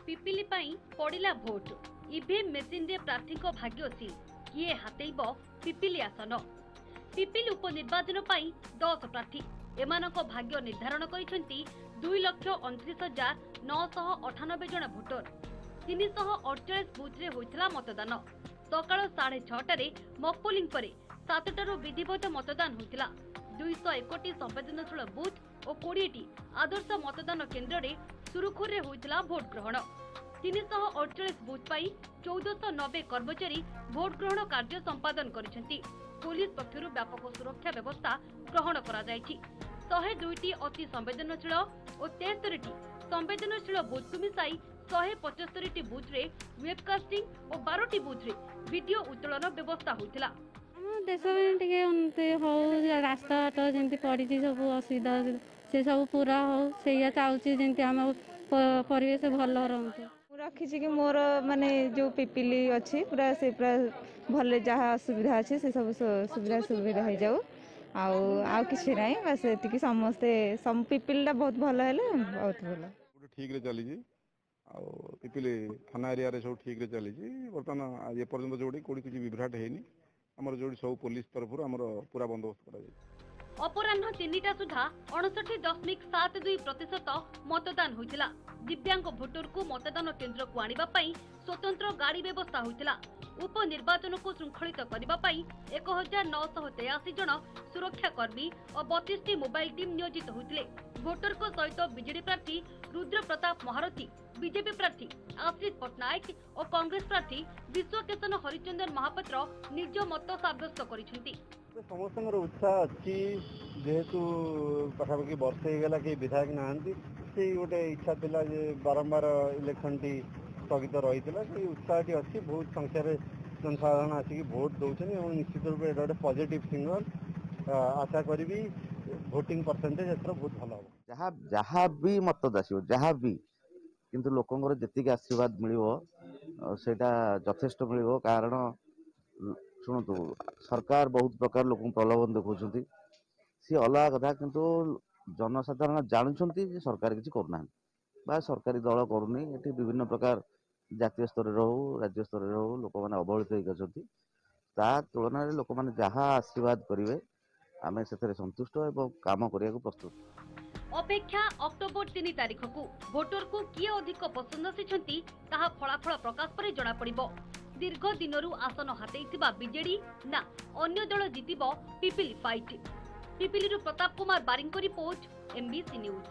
पिपिली पाई पड़िला vote EVM machine रे प्रार्थी भाग्य सी किए हातेइब पिपिली आसन। पिपिली उपनिर्वाचन पाई 10 प्रार्थी एमानक भाग्य निर्धारण करिसेंती 2,29,998 जन भोटर। 348 बुथ रे होइतला मतदान। सकाळ 6:30 मकपोलिंग परे 7टारू विधिवत मतदान होइतला। 201टी संवेदनशील बुथ और 20टी आदर्श मतदान केन्द्र रे सुरुखुर रे होइतला भोट ग्रहण। 348 बुथ पाई 1490 कर्मचारी भोट ग्रहण कार्य संपादन करिसेंती। पुलिस पक्षरु व्यापक सुरक्षा व्यवस्था ग्रहण करा जायछि। 102टी अति संवेदनशील और 73टी संवेदनशील बुथ को मिसाई 175टी बुथ रे वेबकास्टिंग और 12टी बुथ रे वीडियो उत्तोलन व्यवस्था होइतिला। देश में टिके उन्नति हो, रास्ता घाट जमी पड़ी सब असुविधा से सब पूरा हो से चाहूँगी जमी आम परिवेश भल रही। रखी कि मोर माने जो पिपिली अच्छी पूरा से पूरा भल जहाँ असुविधा अच्छे से सब सुविधा सुविधा हो जाऊ आउ किसी ना बस ये समस्ते पिपिलीटा बहुत भल है बहुत भल ठीक रे चली पिपिली थाना एरिया रे सब ठीक रे चली बर्तमान ये पर्यंत जोड़ी कोड़ी किसी विभ्राट है आमर जोड़ी सब पुलिस तरफ पूरा बंदोबस्त करा अपराह्न 3टा सुधा 59.72% मतदान होइतिला। दिव्यांग भोटर को मतदान केन्द्र को आनिबा पई स्वतंत्र गाड़ी व्यवस्था होइतिला। उपनिर्वाचन को श्रृंखलित करबा पई 1983 जन सुरक्षा कर्मी और 32टी मोबाइल टीम नियोजित होइतिले। भोटर को सहित बीजेडी प्रार्थी रुद्र प्रताप महारथी, बीजेपी प्रार्थी आश्रित पटनायक और कांग्रेस प्रार्थी विश्वकेशन हरिचंदन महापात्र निज मत साब्यस्त करिसेंती। समस्त उत्साह अच्छी जेहेतु पाखापाखि वर्ष होगा कि विधायक नहांती से गोटे इच्छा थिला जे बारंबार इलेक्शन टी स्थगित रही उत्साह टी अच्छी बहुत संख्यार जनसाधारण आसिक भोट दौरान और निश्चित रूप से गोटे पॉजिटिव सिग्नल आशा करी भोटिंग परसेंटेज एथर बहुत भल हम जहाँ भी मतद आसो जहाँ भी किंतु लोकंर जी आशीर्वाद मिलिबो सेटा यथेष्ट मिलिबो। कारण शुणु सरकार बहुत प्रकार लोक प्रलोभन देखुं सी अलग कथा किंतु जनसाधारण जानुंट सरकार किसी करना बा सरकारी दल करूनी ये विभिन्न प्रकार जातीय स्तर रहू राज्य स्तर रहू लोक मैंने अवहेलित होती तुलन में लोक मैंने जहाँ आशीर्वाद करेंगे आम से संतुष्ट एवं काम करने को प्रस्तुत। अपेक्षा अक्टोबर 3 तारिख को भोटर को किए अधिक पसंद आसिछंती ताहा फलाफल प्रकाश पर जणा पड़िबो। दीर्घ दिनरू आसन हातेइथिबा बीजेडी ना अन्य दल जितिबो पिपिली फाइट। पिपिली प्रताप कुमार बारिंग रिपोर्ट, एमबीसी न्यूज।